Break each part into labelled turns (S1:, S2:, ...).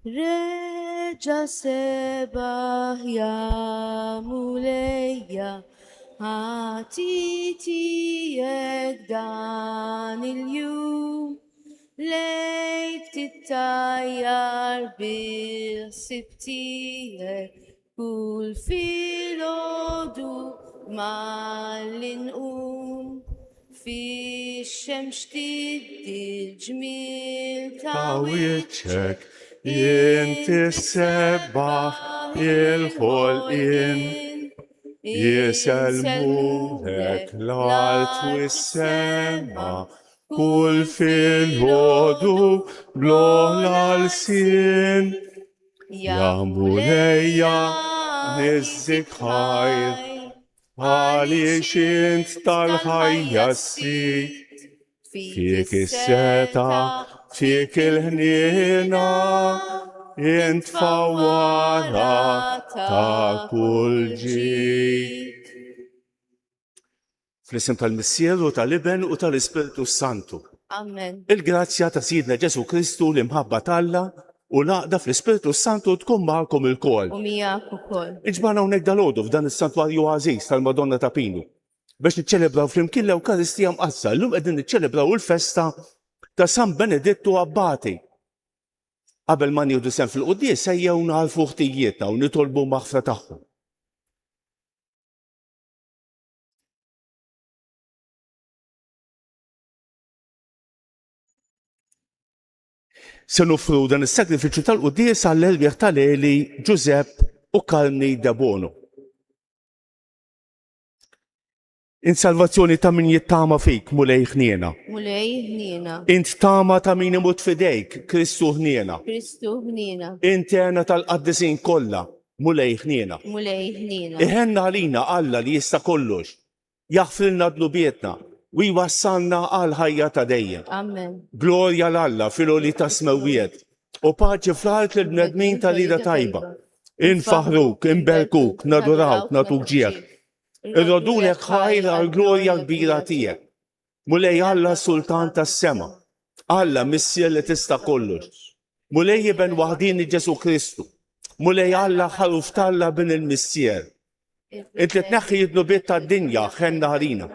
S1: Regia Seba ya Muleya Hatiti Egdan Ilyum Leit Titayar Bir Sipti Kul Filodu Malin في الشمس تدي الجميل
S2: تعويتشك ينتسبح الخلقين يسلمونك العرض والسما كل في الهدوء بلوه العلسين يا مولاي نزك خير عليش انت طالحة السيد فيك الساتة فيك الهنينة انت فوارة تاكل جيد. في الاسم tal-Missier u tal-Iben u tal-Ispiritu Santu.
S1: Amen.
S2: Il-grazzja ta' Sidna Ġesu Kristu l-imħabba talla u laqda fl-Ispiritu Santu tkun magħkom il-kol.
S1: Umijak ukoll.
S2: Iġbana hawnhekk dalodu f'dan is-santwarju għażiż tal-Madonna ta' Pinu biex niċċelebraw flimkien l-Ewkaristija mqassa. Llum qegħdin niċċelebraw il-festa ta' San Benedettu Abbati. Qabel ma nieħdu sehem fil-quddies ejjew narfu ħtijietna u nitolbu maħfra tagħhom. Se nofru dan is-sagrifiċċju tal-quddies għall-erbieħ tal-Eli Giuseppe u Carmi de Bono. In-salvazzjoni ta' min jittama fik, mulej ħniena.
S1: Mulej ħniena.
S2: Int tama ta' min imut fidejk, Kristu ħniena.
S1: Kristu ħniena.
S2: Interna tal-qaddisin kollha, mulej ħniena.
S1: Mulej ħniena.
S2: Iħenna għalina Alla li jista' kollox, jaħfrilna dlubietna u jwassalna għal ħajja ta' dejjem.
S1: Amen.
S2: Glorja l-Alla fil-oli ta' smewiet u paċi fl-art l-bnedmin tal-ida tajba. Infaħruk, inberkuk, nadurawk, natuk ġieħ. Irrodulek ħajr għal-glorja kbira tiegħek. Mulej Alla Sultan tas-sema, Alla Missier li tista' kollox. Mulej Iben waħdini Ġesu Kristu, mulej Alla ħaruf talla bin il-Missier. Int li tneħħi id-nubiet tad-dinja ħenna ħarina.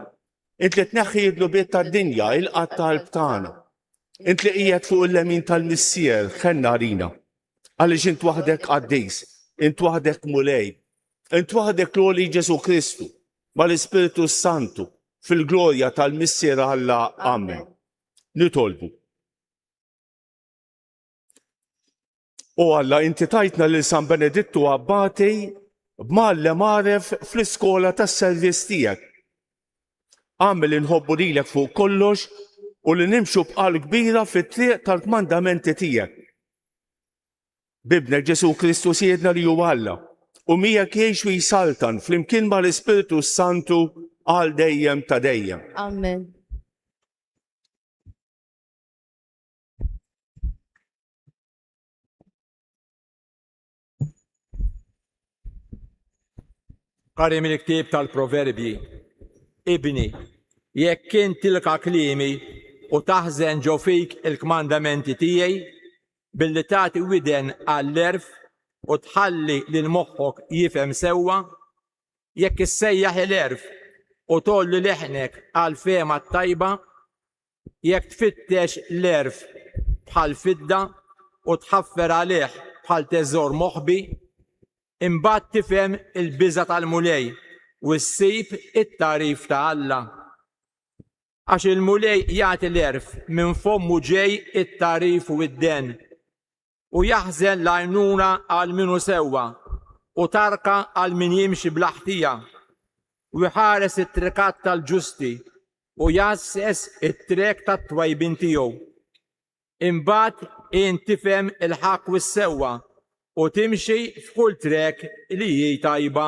S2: Int li tneħħi id-nubiet tad-dinja il-qatt tal-btana. Int li qiegħed fuq il-lemin tal-Missier ħenna ħarina. Għaliex int waħdek qaddis, int waħdek mulej, int waħdek l-għoli Ġesu Kristu, mal-Ispiritu Santu, fil-glorja tal-Missier Alla. Amen. Nitolbu. O Alla, inti tajtna lil San Benedettu Abbati b'mallem għaref fl-iskola tas-servizz tiegħek. Għamel inħobbu lilek fuq kollox u li nimxu bqal kbira fit-triq tal-kmandamenti tiegħek. Bibnek Ġesu Kristu siedna li hu Alla u miegħek jgħix u jsaltan flimkien mal-Ispiritu Santu għal dejjem ta' dejjem.
S1: Amen.
S3: Qari mill-ktieb tal-Proverbji, Ibni, jekk kien tilka klimi u taħżen ġo fik il-kmandamenti tiegħi billi tagħti widen għall-erf u tħalli lil moħħok jifhem sewwa, jekk issejjaħ il-erf u tolli leħnek għal fema tajba, jekk tfittex l-erf bħal fidda u tħaffer għalih bħal teżor moħbi, imbagħad tifhem il-biża tal-mulej u ssib it-tarif ta' Alla. Għax il-mulej jagħti l-erf minn fommu ġej it-tarif u id-den u jaħżen l-għajnuna għal minu sewwa u tarka għal min jimxi blaħtija u jħares it-trekat tal-ġusti u jasses it-trek tat-twajbin tiegħu. Imbagħad tifhem il-ħaq u s-sewwa u timxi f'kull trek li hi tajba.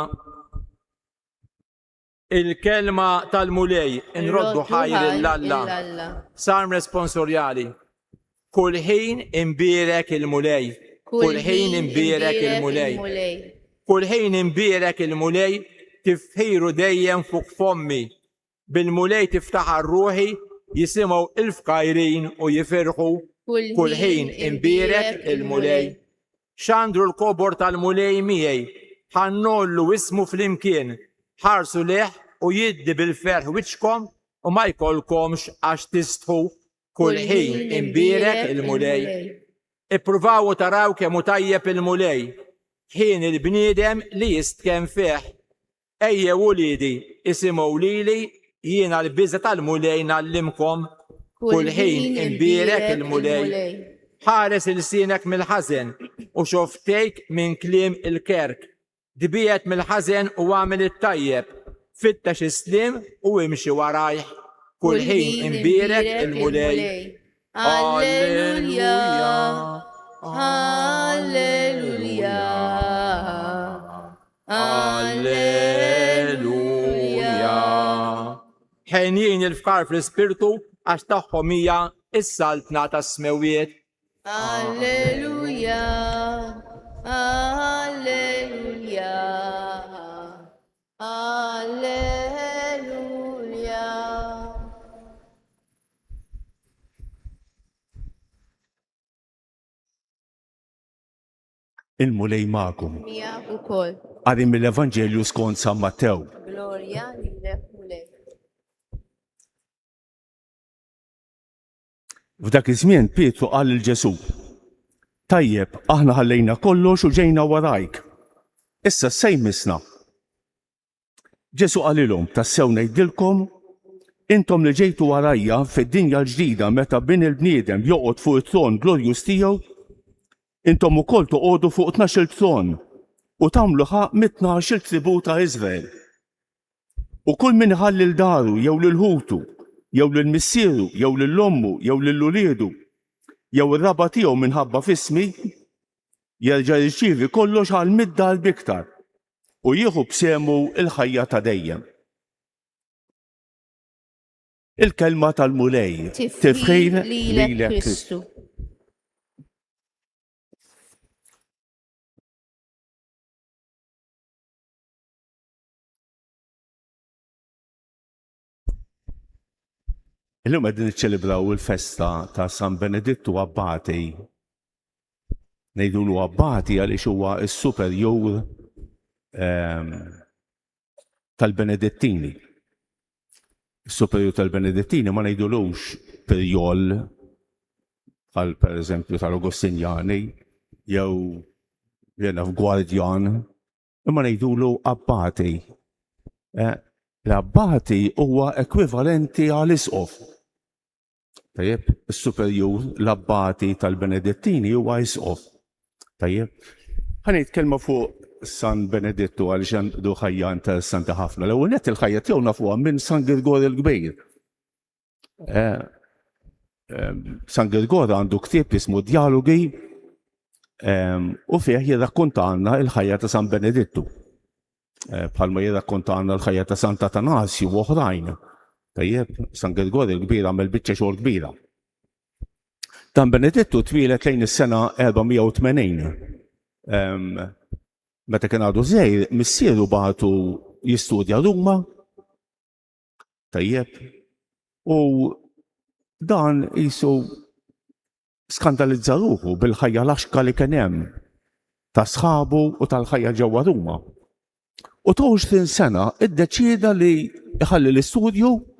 S3: Il-kelma tal-mulej inroddu ħajr l-Alla. Salm responsorjali. Kull ħin imbierek il-mulej. Kull ħin imbierek il-mulej. Kull ħin imbierek il-mulej tifħiru dejjem fuq fommi. Bil-mulej tiftaħar ruħi jisimgħu il-fkajrin u jifirħu. Kull ħin imbierek il-mulej. xandru l-kobor tal-mulej miegħi, ħannollu ismu fl-imkien, ħarsu leħ u jiddi bil-ferħ wiċkom u ma jkollkomx għax tistħu kull ħin imbierek il-mulej. Ippruvaw u taraw kemm hu tajjeb il-mulej, ħin il-bniedem li jistkemm fih. Ejja wulidi isimgħu lili jiena l-biża tal-mulej nallimkom kull ħin imbierek il-mulej. Ħares il-sinek mill-ħażen u xoftejk minn kliem il-kerk. Dibiet mill-ħażen u għamil it-tajjeb. Fittax islim u imxi warajh. Kull ħin imbierek il-mulej.
S1: Alleluja, alleluja,
S3: Alleluja. Ħenjin il-fkar fl-ispirtu għax tagħhom hija is-saltna tas-smewiet.
S1: alleluja, alleluja, alleluja.
S2: Il-mulej magħkom.
S1: Miegħek ukoll.
S2: Għadi mill-Evanġelju skont San Mattew.
S1: Glorja lilek mulej.
S2: F'dak iż-żmien Pietru qal lil Ġesu: Tajjeb, aħna ħallejna kollox u ġejna warajk. Issa se jmissna. Ġesu qalilhom: tassew ngħidilkom, intom li ġejtu warajja fid-dinja l-ġdida meta bin il-bniedem joqgħod fuq it-tron glorjuż tiegħu, intom ukoll toqgħodu fuq 12 tron u tagħmlu ħaq mit-12 tribù ta' Iżrael. U kull min ħalli l-daru jew lil-ħutu, jew lil-missieru, jew lil-ommu, jew lil-uliedu, jew ir-raba tiegħu minħabba f'ismi, jerġa' jirċievi kollox għal midda l-biktar u jieħu b'semu il-ħajja ta' dejjem. Il-kelma tal-mulej tifħir lilek Kristu. Illum qegħdin niċċelebraw il-festa ta' San Benedittu Abbati. Ngħidulu Abbati għaliex huwa s-superjur tal-Benedettini. Is-superjur tal-Benedettini ma ngħidulux Pirjol bħal pereżempju tal-Agostinjani jew jena f'Gwardjan, imma ngħidulu Abbati. L-Abbati huwa ekwivalenti għal-isqof. Tajjeb, is-superjur l-Abbati tal-Benedettini huwa isqof. Tajjeb, ħanitkellma fuq San Benedittu għaliex għandu ħajja interessanti ħafna. L-ewwel nett il-ħajja tiegħu nafuha minn San Grigor il-Kbir. San Grigor għandu ktieb ismu Dialogi u fih jirrakkontana l-ħajja ta' San Benedittu. Bħalma jirrakkontana l-ħajja ta' San Atanasju u oħrajn. Tajjeb, San Grigor il-Kbir għamel biċċa xogħol kbira. San Benedittu twilet lejn is-sena 480. Meta kien għadu żgħir, missieru bagħtu jistudja Ruma. Tajjeb, u dan qisu skandalizza ruħu bil-ħajja laxka li kien hemm ta' sħabu u tal-ħajja ġewwa Ruma. U ta' 20 sena iddeċieda li jħalli l-istudju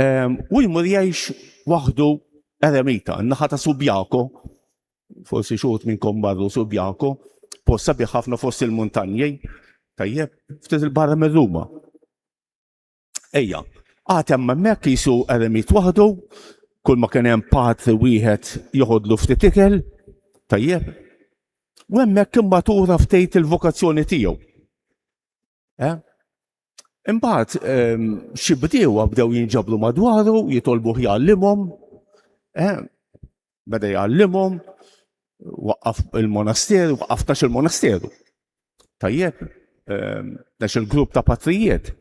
S2: u jmur jgħix waħdu eremita, n-naħa ta' Subjako, forsi xuħut minnkom marru Subjako, post sabiħ ħafna fost il-muntanji, tajjeb, ftit il-barra minn Ruma. Ejja, għatem hemmhekk qisu eremit waħdu, kull ma kien hemm patri wieħed joħodlu ftit ikel, tajjeb, u hemmhekk immatura ftejt il-vokazzjoni tiegħu. Imbagħad xi bdiewa bdew jinġabru madwaru, jitolbuh jgħallimhom, beda jgħallimhom, waqqaf il-monasteru, waqqaftax il-monasteru. Tajjeb, dax il-grupp ta' patrijiet.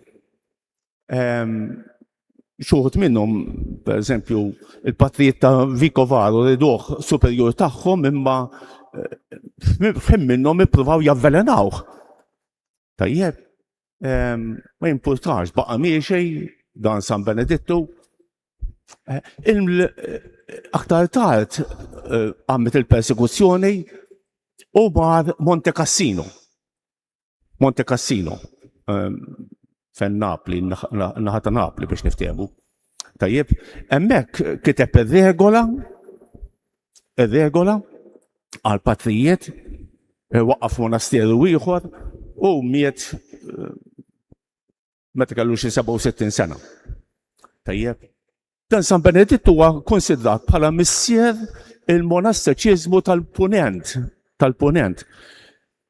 S2: Xuħut minnhom, per eżempju, il-patrijiet ta' Vicovaro riduh superjur tagħhom imma f'hemm minnhom ippruvaw javvelenawh. Tajjeb, ma jimpurtax, baqa' miexej dan San Benedittu. Aktar tard għammet il-persekuzzjoni u mar Monte Cassino. Monte Cassino. Fen Napli, naħata Napli biex niftehmu. Tajjeb, hemmhekk kiteb ir-regola għal patrijiet, waqqaf monasteru ieħor u miet meta kellu xi 67 sena. Tajjeb. Dan San Benedittu huwa konsidrat bħala missier il-monastiċiżmu tal-Punent.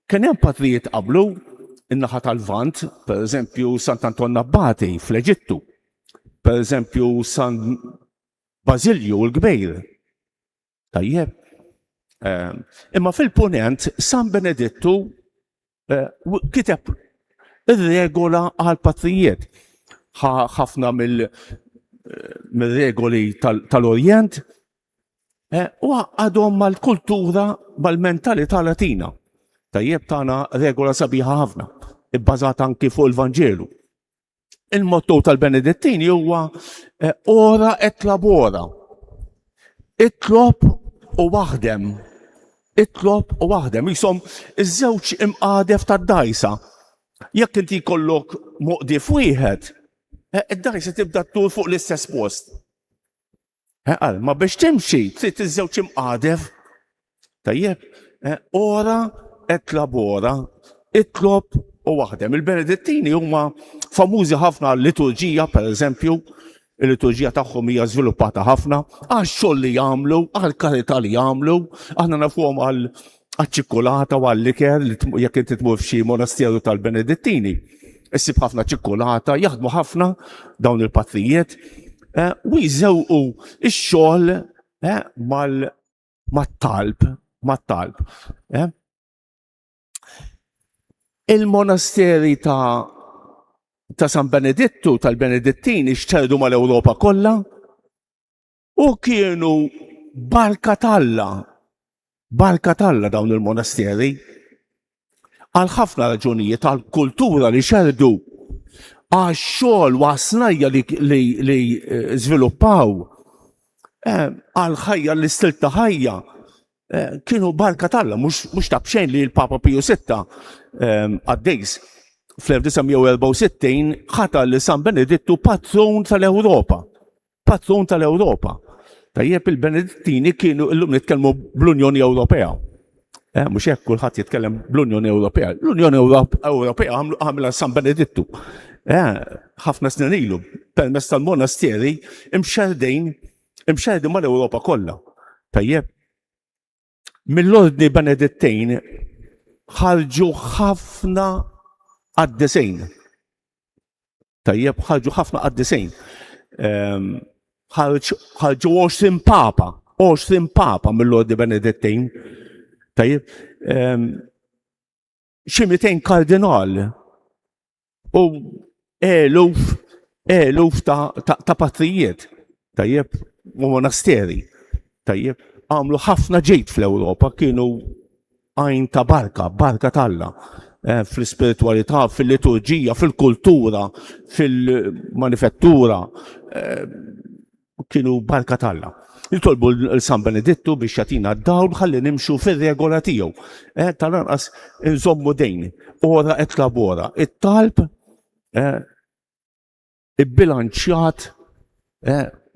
S2: Kien hemm patrijiet qablu in-naħa tal-Vant, pereżempju Sant'Anton Abbati fl-Eġittu, pereżempju San Basilju l-Kbejr. Tajjeb. Imma fil-Punent San Benedittu kiteb ir-regola għal patrijiet. Ħafna mill-regoli tal-Orjent u għadhom mal-kultura, mal-mentalità Latina. Tajjeb tagħna regola sabiħa ħafna, ibbażata anki fuq il-Vanġelu. Il-motto tal-Benedettini huwa ora et labora. Itlob u waħdem. Itlob u waħdem. Jisom iż-żewġ imqadef tad-dajsa. Jekk inti jkollok moqdif wieħed, id-dajsa tibda tur fuq l-istess post. Ma biex timxi, trid iż-żewġ imqadef. Tajjeb, ora et labora, itlob u waħdem. Il-Benedettini huma famużi ħafna għal-liturġija, pereżempju, il-liturġija tagħhom hija żviluppata ħafna, għax-xogħol li jagħmlu, għall-karità li jagħmlu, aħna nafuhom għal-ċikkolata u għall-iker jekk inti tmur f'xi monasteru tal-Benedettini. Issib ħafna ċikkolata, jaħdmu ħafna dawn il-patrijiet u jżewqu ix-xogħol mat-talb. Il-monasteri ta' San Benedittu tal-Benedettini xterdu mal-Ewropa kollha u kienu barka talla dawn il-monasteri għal ħafna raġunijiet, għal kultura li xerdu, għax xogħol wasnajja li żviluppaw, għal ħajja l-istil ta' ħajja. Kienu barka talla, mux tabxejn li l-Papa Pio VI għaddejs fl-1964 ħata li San Benedittu patron tal-Ewropa. Tajjeb il-Benedettini kienu illum nitkellmu bl-Unjoni Ewropea. Mux hekk kulħadd jitkellem bl-Unjoni Ewropea. L-Unjoni Ewropea għamilha San Benedittu. Ħafna snin ilu permezz tal-monasteri imxerdin mal-Ewropa kollha. Tajjeb. Mill-ordni Benedettin ħarġu ħafna qaddisejn. Tajjeb, ħarġu ħafna qaddisejn. ħarġu 20 papa mill-ordni Benedettin. Tajjeb, xi 200 kardinal u eluf ta' patrijiet. Tajjeb, u monasteri. Tajjeb. Għamlu ħafna ġejt fl-Ewropa, kienu għajn ta' barka talla, fl-spiritualità, fil-liturġija, fil-kultura, fil-manifettura, kienu barka talla. Nitolbu l-San Benedittu biex jatina d-dawl ħalli nimxu fil-regola tiegħu. Tal-anqas nżommu dejn, ora et labora, it-talb ibbilanċjat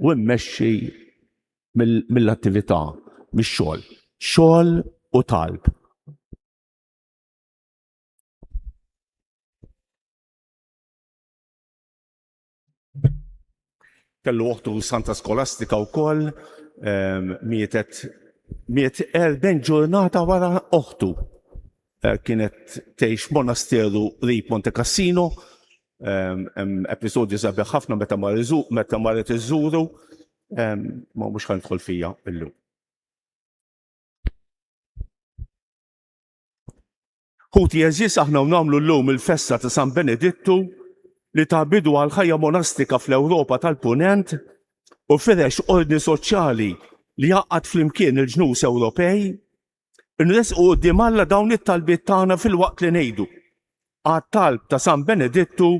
S2: u mmexxi mill-attività. Mix-xogħol. Xogħol u talb. Kellu uħtu Santa Skolastika wkoll mietet 40 ġurnata wara uħtu. Kienet tgħix monasteru qrib Monte Cassino. Episodju sabiħ ħafna meta marret iżuru, ma mhux ħanidħol fija illum. Ħuti eżis aħna nagħmlu llum il-festa ta' San Benedittu li ta' bidu għal ħajja monastika fl-Ewropa tal-Punent u firex ordni soċjali li jaqgħad flimkien il-ġnus Ewropej, nresqu quddiem Alla dawn it-talbiet tagħna fil-waqt li ngħidu. Għat-talb ta' San Benedittu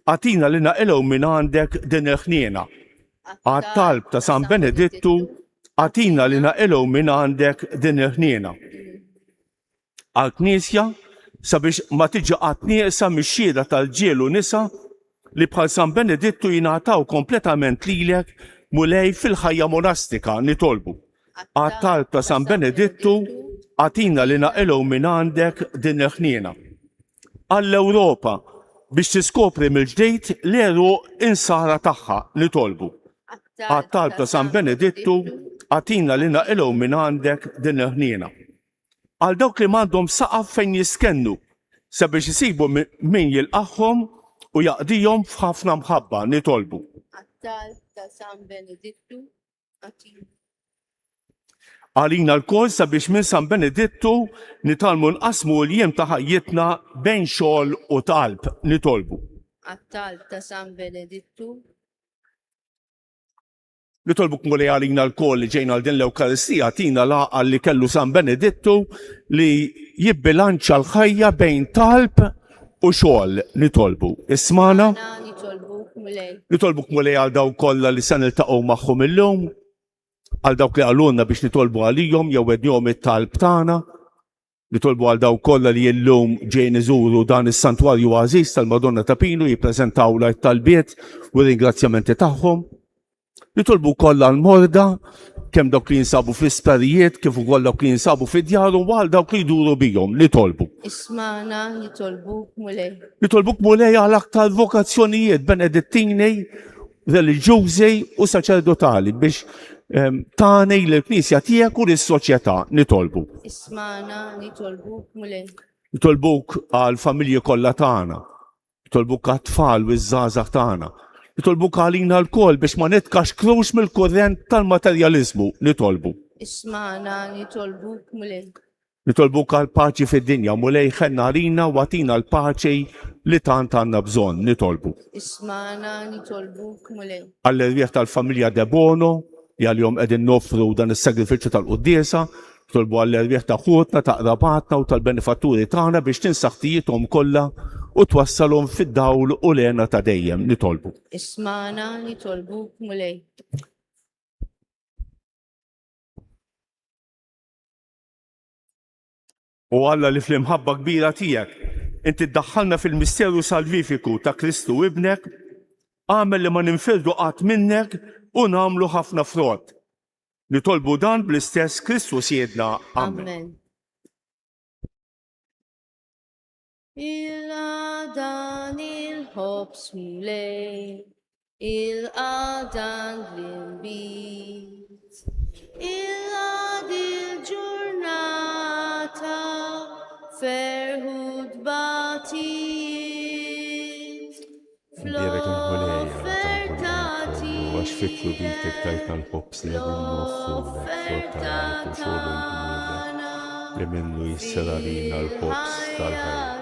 S2: għatina li naqilgħu minn għandek din il-ħniena. Għat-talb ta' San Benedittu għatina li naqilgħu minn għandek din il-ħniena. għall-Knisja sabiex ma tiġi qatt nieqsa mix-xhieda tal-ġiel u nisa li bħal San Benedittu jingħataw kompletament lilek mulej fil-ħajja monastika nitolbu. Għat-talb ta' San Benedittu għatina li naqilgħu minn għandek din il-ħniena. Għall-Ewropa biex tiskopri mill-ġdejt l-eru insara tagħha nitolbu. Għat-talb ta' San Benedittu għatina li naqilgħu minn għandek din il-ħniena. Għal dawk li m'għandhom saqaf fejn jiskennu sabiex isibu min jilqaħħom u jaqdihom f'ħafna mħabba nitolbu.
S1: Għat-talb ta' San Benedittu għatina.
S2: Għalina l-kol sabiex minn San Benedittu nitalmu nqasmu l-jiem ta' ħajjitna bejn xogħol u talb nitolbu.
S1: Għat-talb ta' San Benedittu.
S2: Nitolbu kmuli għalina l-kol li ġejna għal din l-Ewkaristija tina laqgħa li kellu San Benedittu li jibbilanċa l-ħajja bejn talb u xogħol nitolbu. Ismana, nitolbu kmuli għal daw kollha li se niltaqgħu magħhom illum, għal dawk li għallunna biex nitolbu għalihom jew wednihom it-talb tagħna, nitolbu għal dawk kollha li llum ġejn iżuru dan is-santwarju għażiż tal-Madonna ta' Pinu jippreżentaw l-talbiet u r-ringrazzjamenti tagħhom. Nitolbu kollha l-morda kemm dawk li jinsabu fl-isptarijiet kif ukoll dawk li jinsabu fid-djarhom u għal dawk li jduru bihom nitolbu.
S1: Ismana nitolbuk mulej.
S2: Nitolbuk mulej għal aktar vokazzjonijiet benedettini, reliġjużi u saċerdotali biex tagħnej l-Knisja tiegħek u lis-soċjetà nitolbu.
S1: Ismana nitolbuk mulej.
S2: Nitolbuk għal familji kollha tagħna. Nitolbuk għat-tfal u ż-żgħażagħ tagħna. Nitolbuk għalina l-kol biex ma nitkaxkrux mill-kurrent tal-materjaliżmu nitolbu.
S1: Ismana nitolbuk mulej.
S2: Nitolbuk għal paċi fid-dinja mulej ħenna għalina u għatina l-paċi li tant għandna bżonn nitolbu.
S1: Ismana nitolbuk mulej.
S2: Għall-irwieħ tal-familja De Bono li għal-jom qegħdin noffru dan is-sagrifiċċju tal-Quddiesa, nitolbu għall-irwieħ ta' ħutna, ta' qrabatna u tal-benefatturi tagħna biex tinsaħħtijithom kollha u twassalhom fid-dawl u l-għena ta' dejjem nitolbu.
S1: Ismana nitolbuk mulej.
S2: U Alla li fl-imħabba kbira tiegħek inti ddaħħalna fil-misterju salvifiku ta' Kristu ibnek, għamel li ma ninfirdu qatt minnek u nagħmlu ħafna frott. Nitolbu dan bl-istess Kristu siedna. Amen.
S1: Il-għadan il-ħobs mulej, il-għadan l-imbit, il-għad il-ġurnata, ferħud batijiet, fl-offertati,
S2: Għax fitlu bitek tajt għal-ħobs li għadin noffru l-frottajt u xogħol li minnu jisserarina l-ħobs tal-ħajja.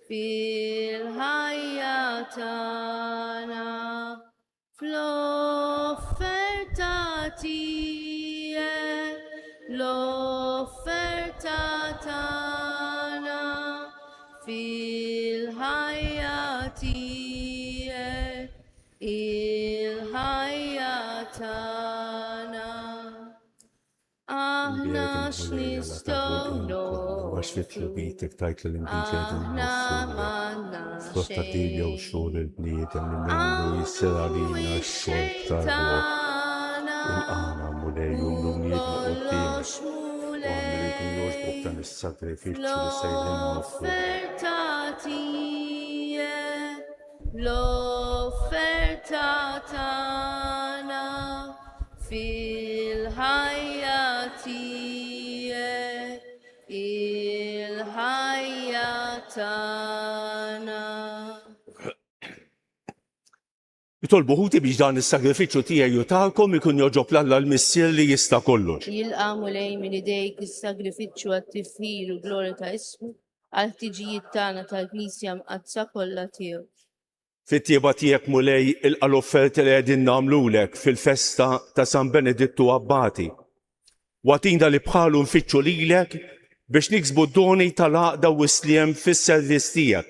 S1: Fil-ħajja tagħna, fl-offerta tiegħek, l-offerta tagħna, fil-ħajja tiegħek, il-ħajja tagħna. Aħna x'nistgħu
S2: Għax fitlu bitek tajt l-imbit li għadin noffru l-frottatili u xogħol il-bniedem li minnu jisserarina x-xogħol tal-ruħ. Il-qana mulej u l-umniet l-qoddim. Għamil il-għuġbuk dan is-sakrifiċċju li sejrin noffru.
S1: L-offerta tagħna fil-ħajja tiegħek, il-ħajja tagħna.
S2: Nitolbu ħuti biex dan is-sagrifiċċju tiegħi jutakom ikun joġob l-Alla l-missier li jista' kollox.
S1: Jilqa' mulej minn idejk is-sagrifiċċju għat-tifħir u glorja ta' ismu għal-ħtiġijiet tagħna tal-Knisja mqazza kollha tiegħu.
S2: Fit-tieba tiegħek mulej ilqa' l-offerti li qegħdin nagħmlulek fil-festa ta' San Benedittu Abbati. Watina li bħalu nfittxu lilek biex niksbu d-doni tal-għaqda u s-sliem fis-servizz tiegħek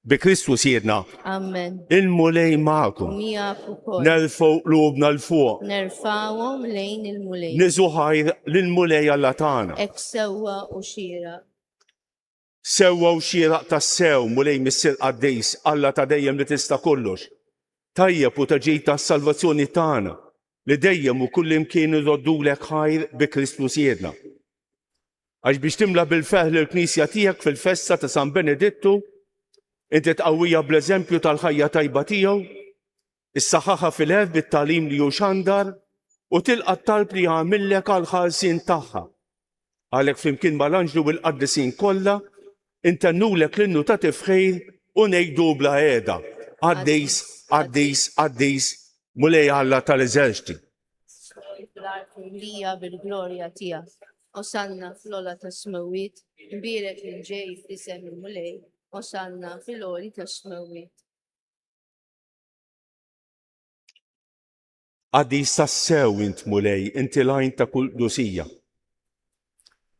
S2: بكريستوس يدنا
S1: Amen.
S2: المولي معكم
S1: Miegħek ukoll.
S2: نرفو قلوبنا لفوق
S1: Nerfawhom lejn il-mulej.
S2: نزو ħajr للمولي الله تانا
S1: Ek sewwa u xira.
S2: سووا xieraq tas-sew mulej missir qaddejs Alla ta' dejjem li tista' kollox. Tajjeb u taġej tas-salvazzjoni tagħna li dejjem u kull imkien irroddulek ħajr bi Kristus jedna. Għax biex timla bil-feħl il-Knisja tiegħek fil-festa ta' San Benedittu, inti tqawwija bl-eżempju tal-ħajja tajba tiegħu, issaħħaħa fil-ħef bit-tagħlim li hu xandar u tilqa' t-talb li jagħmillek għall-ħarsien tagħha. Għalhekk flimkien mal-anġlu u l-qaddisin kollha intennulek l-innu ta' tifħir u ngħidu bla qiegħda. Għaddejs, għaddejs, għaddejs, mulej Alla tal-eżerċti.
S1: Lija bil-glorja tiegħek. Osanna fl-ola ta' smewit, imbierek il-ġej f'isem il-mulej, osanna fil-oli ta' smewit.
S2: Għaddejs tas-sew int mulej, inti lajn ta' kull dusija.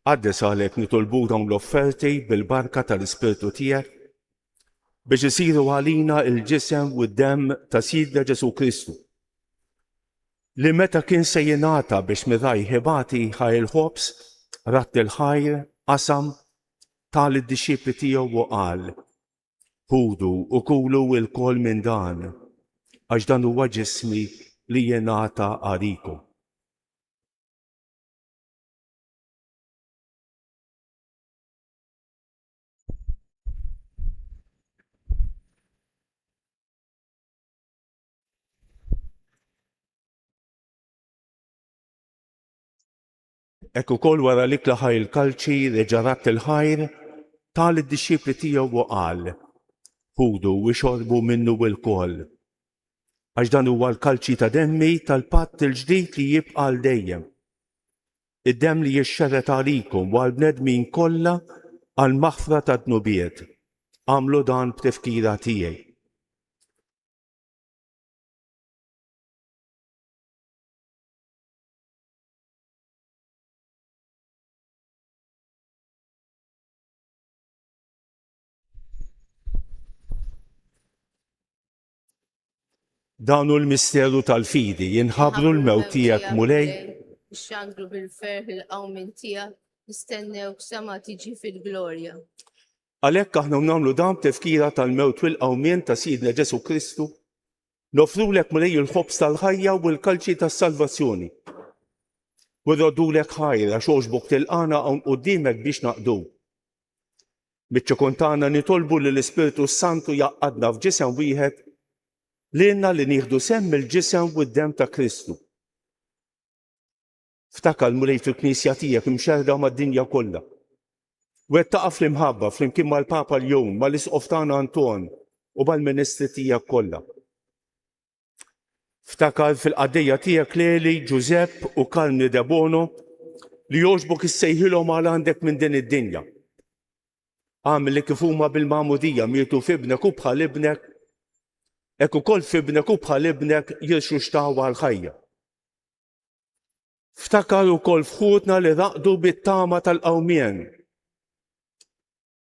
S2: Għaddes għalek nitolbu dawn l-offerti bil-barka tal-Ispirtu tiegħek biex isiru għalina il-ġisem u d-dem ta' Sidna Ġesu Kristu. Li meta kien se jingħata biex miraj ħibati ħaj il-ħobs, ratt il-ħajr, qasam, tal id-disċipli tiegħu u qal: Ħudu u kulu il-kol minn dan, għax dan huwa ġismi li jingħata għalikom. Ekk ukoll wara li klaħaj il-kalċi reġarat il-ħajr tal id-disċipli tiegħu u qal: Ħudu u xorbu minnu l-koll. Għax dan huwa l-kalċi ta' demmi tal-patt il-ġdid li jibqa' l dejjem. Id-demm li jixxerret għalikom u għall-bnedmin kollha għal maħfra ta' dnubiet. Għamlu dan b'tifkira tiegħi. Danu l-misteru tal-fidi jinħabru l-mewt tiegħek mulej.
S1: Ixxandru bil-ferħ il-qawmin tiegħek, nistennew sama tiġi fil-glorja.
S2: Għalhekk aħna nagħmlu dan tifkira tal-mewt u l-qawmien ta' Sidna Ġesu Kristu, nofrulek mulej il-ħobs tal-ħajja u l-kalċi tas-salvazzjoni. U rrodulek ħajr għax għoġbok tilqana hawn quddiemek biex naqdu. Biċ-ċokontana nitolbu li l-Ispirtu Santu jaqqadna f'ġisem wieħed l-inna li nieħdu semm il-ġisem u d-dem ta' Kristu. Ftakar mulej fil-Knisja tiegħek imxerda mad-dinja kollha. Wettaqa' fl-imħabba flimkien mal-Papa l-jum, mal-Isqof tagħna Anton u mal-Ministri tiegħek kollha. Ftakar fil-qaddejja tiegħek Leli, Giuseppe u Karni de Bono li jogħġbok issejħilhom għal għandek minn din id-dinja. Għamel li kif huma bil-magħmudija mietu f'ibnek u bħal ibnek, hekk ukoll f'ibnek u bħal ibnek jirxu xtawa l-ħajja. Ftakar ukoll f'ħutna li raqdu bit-tama tal-qawmien.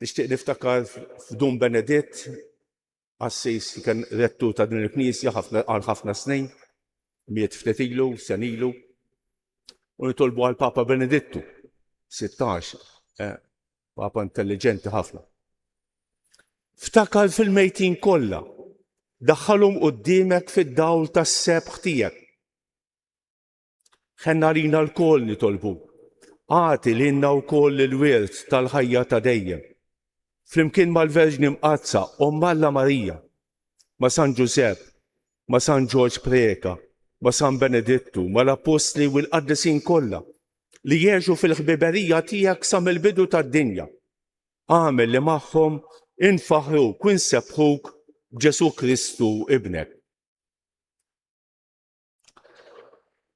S2: Nixtieq niftakar f'Dum Beneditt, Assis li kien rettur ta' din il-Knisja għal ħafna snin, miet ftit ilu, sen ilu, u nitolbu għal Papa Benedittu, 16, Papa intelligenti ħafna. Ftakar fil-mejtin kollha, daħħalhom quddiemek fid-dawl tas-sebħ tiegħek. Ħenna lina l-koll nitolbu, għati lilna wkoll il-wirt tal-ħajja ta' dejjem. Flimkien mal-Verġni Mqazza, Omm Alla Marija, ma' San Giuseppe, ma' San George Preka, ma' San Benedittu, ma' l-Apostli u l-qaddisin kollha li jgħixu fil-ħbiberija tiegħek sa mill-bidu tad-dinja. Għamel li magħhom infaħruk u nsebħuk b'Ġesu Kristu ibnek.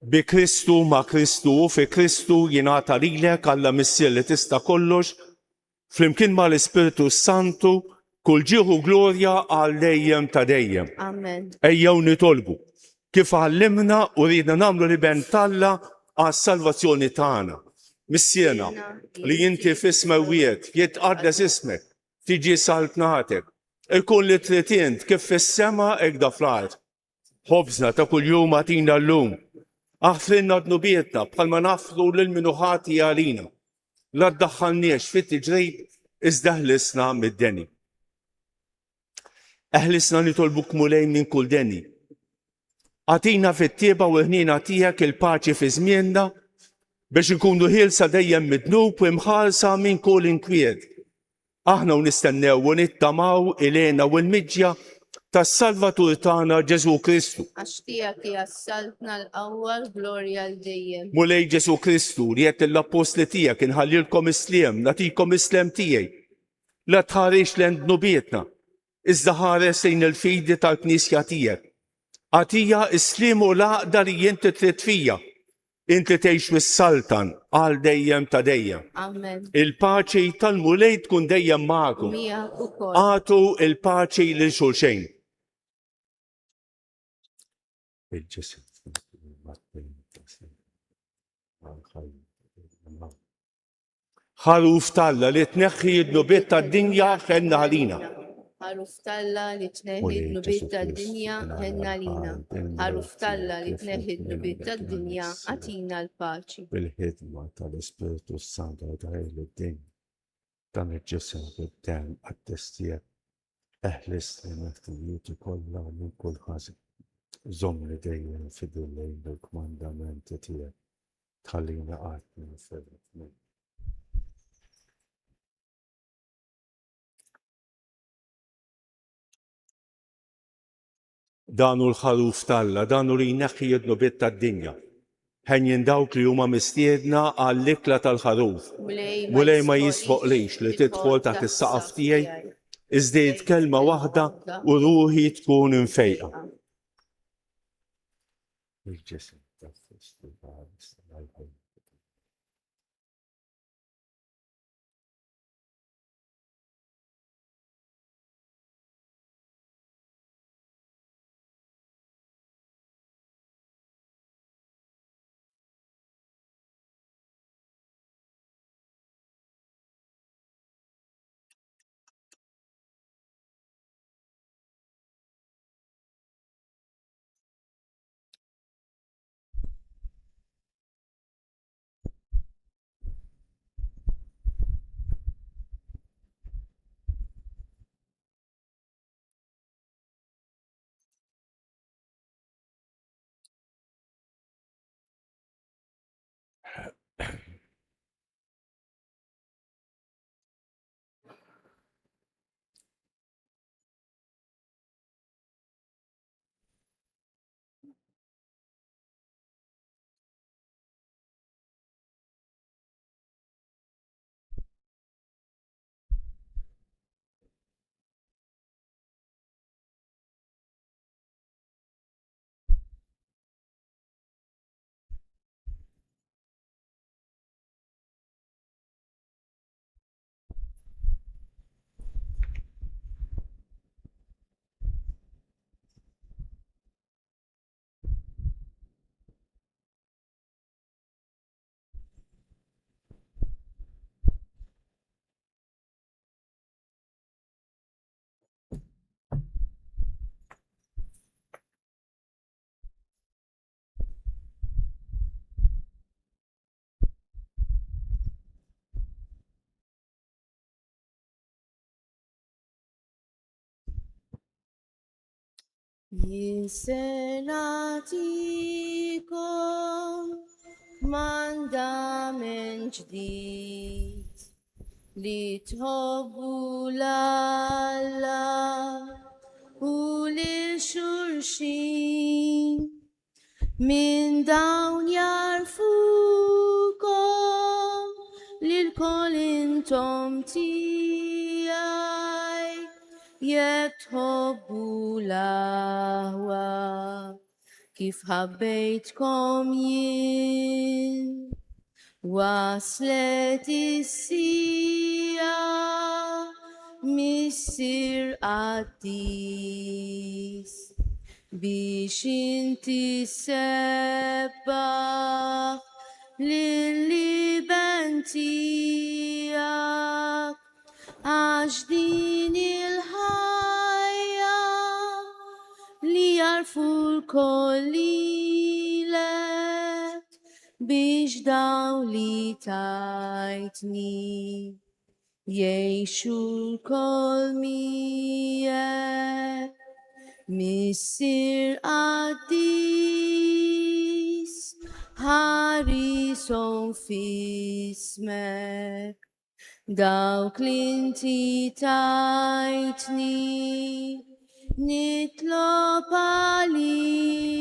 S2: Bi Kristu ma' Kristu u fi Kristu jingħata lilek Alla missier li tista' kollox, flimkien ma' l-Ispirtu Santu, kull ġieħu glorja għal dejjem ta' dejjem.
S1: Amen.
S2: Ejjew nitolbu kif għallimna u ridna nagħmlu li bentalla għas-salvazzjoni tagħna. Missierna li inti f'ismewiet jitqaddes ismek, tiġi saltnatek, ikun li trid int kif fis-sema hekk da fl-art. Ħobżna ta' kuljum għatina llum. Aħfrinna dnubietna bħalma nafru lil minu ħati għalina. La ddaħħalniex fit-tiġrib iżda ħlisna mid-deni. Eħlisna nitolbuk mulej minn kull deni. Għatina fit-tieba u ħnina tiegħek il-paċi fi żmienna biex nkunu ħielsa dejjem midnub u imħarsa minn kull inkwiet. Aħna u nistennew u nittamaw ilena u l-miġja tas-Salvatur tagħna Ġesu Kristu.
S1: Għax tiegħek hija s-saltna l-qawwa l-glorja l-dejjem.
S2: Mulej Ġesu Kristu li qed l-apostli tiegħek inħallilkom isliem, nagħtikom islem tiegħi. La tħarix lejn dnubietna, iżda ħares lejn il-fidi tal-Knisja tiegħek. Għatija isliem u l-għaqda li inti trid fija. Inti tgħix fis-saltan għal dejjem ta' dejjem.
S1: Amen.
S2: Il-paċi tal-mulej tkun dejjem magħkom.
S1: Miegħek ukoll.
S2: Għatu il-paċi lil xulxejn. Ħaruf Talla li tneħħi d-nubiet tad-dinja ħenna għalina.
S1: Ħaruf Talla li tneħħi d-nubiet tad-dinja ħenna lina. Ħaruf Talla li tneħħi d-nubiet tad-dinja għatina l-paċi.
S2: Bil-ħidma tal-Ispiritu Santu għadħaj l-din dan il-ġisem bil-dem għad-testijiet eħlis li meħtijiet kollha minn kull ħażin. Żomm li dejjem fidu lejn il-kmandamenti tiegħek tħallina qatt minn fil-min. Danu l-ħaruf Talla, danu li jneħħi d-nubiet tad-dinja. Ħenjin dawk li huma mistiedna għall-ikla tal-ħaruf. Mulej ma jisfoqlix li tidħol taħt is-saqaf tiegħi iżda kelma waħda u ruħi tkun infejqa. Jinsenatikom mandament ġdid li tħobbu l-Alla u li xulxin min dawn jarfukom li l-kol intom tijaj jekk tħobbu l-Ahwa kif ħabbejtkom jien. Waslet is-sija missir qaddis biex inti sebbaħ lill-liben tijak għax din il-ħajja
S1: kolli lek biex dawli tajtni. Jiexu l-kol miegħek missir qaddis ħarisom fismek dawk li-inti tajtni nitlob għalihom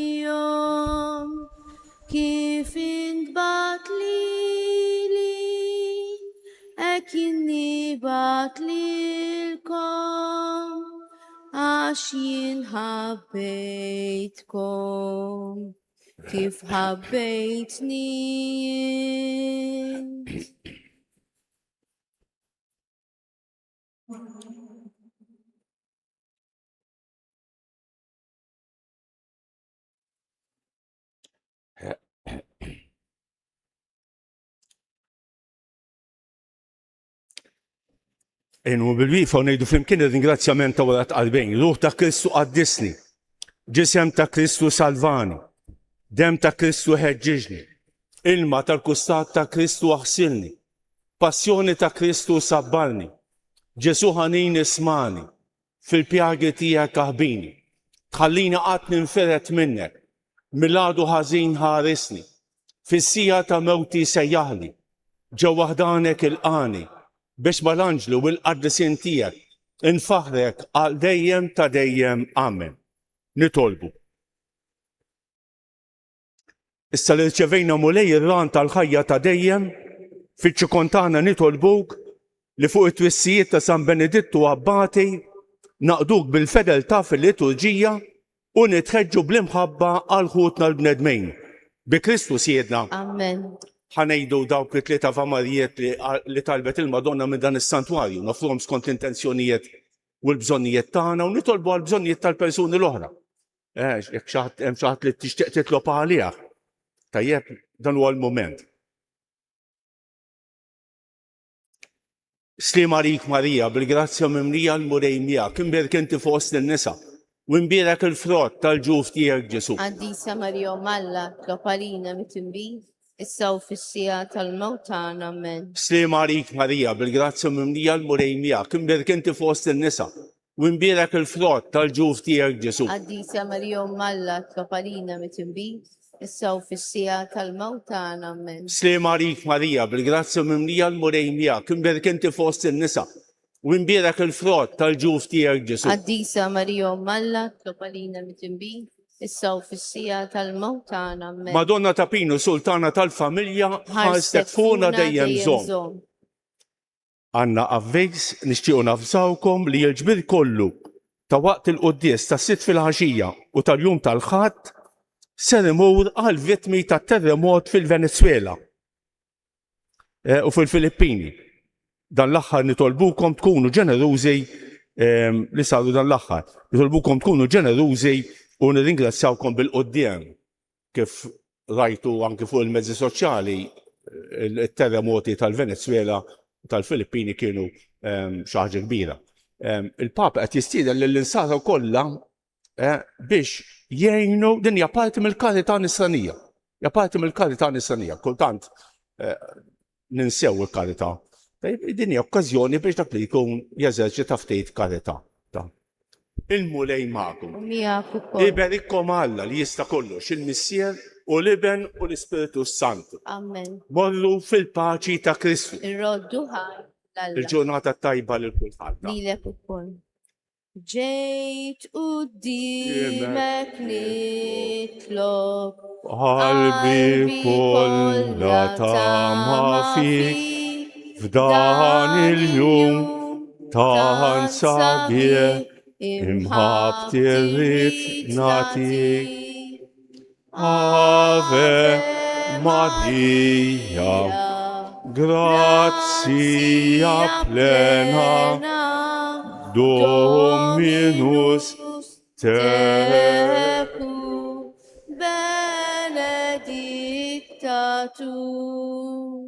S1: kif intbat lili hekk inni bat lilkom għax jien ħabbejtkom kif ħabbejtni jien.
S2: Inu bil-wifa u nejdu flimkien il-ringrazzjament ta' wara qalbejn. Ruħ ta' Kristu qaddisni, ġisem ta' Kristu salvani, dem ta' Kristu ħeġġiġni, ilma tal-kustat ta' Kristu aħsilni, passjoni ta' Kristu sabbalni, Ġesu ħanin ismani, fil-pjagi tiegħek aħbini, tħallini qatt ninferet minnek, miladu ħażin ħarisni, fis-sija ta' mewti sejjaħli, ġew waħdanek il-qani, biex mal-anġlu u l-qaddisin tiegħek infaħrek għal dejjem ta' dejjem amen. Nitolbu. Issa li rċevejna mulej ir-ran tal-ħajja ta' dejjem, fiċ-ċikontana nitolbuk li fuq it-twissijiet ta' San Benedittu Abbati naqduk bil-fedeltà fil-liturġija u nitħeġġu bl-imħabba għal ħutna l-bnedmejn. Bi Kristu siedna.
S1: Amen.
S2: Ħanejdu dawk it-tlieta famarijiet li talbet il-Madonna minn dan is-santwarju, nafruhom skont intenzjonijiet u l-bżonnijiet tagħna u nitolbu għal bżonnijiet tal-persuni l-oħra. Jekk hemm xi ħadd li tixtieq titlob għaliha. Tajjeb, dan huwa l-mument. Sliem għalik Marija, bil-grazzja mimlija l-murej miegħek, imbierek inti fost in-nisa, u imbierek il-frott tal-ġuf tiegħek Ġesu.
S1: Qaddisa Marija Malla, tlob għalina mit-tinbih, issa u fis-sija tal-mewt tagħna, amen.
S2: Sliem għalik Marija, bil-grazzja mimlija l-murej miegħek, imbierek inti fost in-nisa, u imbierek il-frott tal-ġuf tiegħek Ġesu.
S1: Qaddisa Marija Malla, tlob għalina mit-tinbih, issa u fis-sija tal-mewt tagħna, amen.
S2: Sliem għalik Marija, bil-grazzja mimlija l-murej miegħek, imbierek inti fost in-nisa, u imbierek il-frott tal-ġuf tiegħek Ġesu.
S1: Qaddisa Marija Malla, tlob għalina mit-tinbih, issa u fis-sija tal-mewt tagħna, amen.
S2: Madonna ta' Pinu, sultana tal-familja, ħarstek fuqna dejjem żomm. Għanna għavvejs nixtiequ nafżawkom li l-ġbir kollu ta' waqt il-quddies ta' sitt fil-ħaxija u tal-jum tal-ħadd ser imur għal vittmi ta' terremot fil-Venezuela u fil-Filippini. Dan l-aħħar nitolbukom tkunu ġenerużi li saru dan l-aħħar. Nitolbukom tkunu ġenerużi u nirringrazzjawkom bil-qoddiem kif rajtu anke fuq il-mezzi soċjali il-terremoti tal-Venezuela u tal-Filippini kienu xi ħaġa kbira. Il-Papa qed jistieden lill-insara kollha biex jgħinu din hija parti mill-karità nisranija. Hija parti mill-karità nisranija. Kultant ninsew il-karità. Din hija okkażjoni biex dak li jkun jeżerċita ftit karità. Il-mulej magħkom.
S1: Miegħek ukoll.
S2: Iberikkom Alla li jista' kollox il-Missier u l-Iben u l-Ispiritu Santu.
S1: Amen.
S2: Morru fil-paċi ta' Kristu.
S1: Irroddu ħaj l-Alla.
S2: Il-ġurnata tajba lil kulħadd.
S1: Lilek ukoll. Ġejt qudiemek nitlob
S2: Qalbi kollha tama fik f'dan il-jum tan sabiħ imħabt irrid natik. Ave Maria, grazia plena, Dominus
S1: tecum, benedicta tu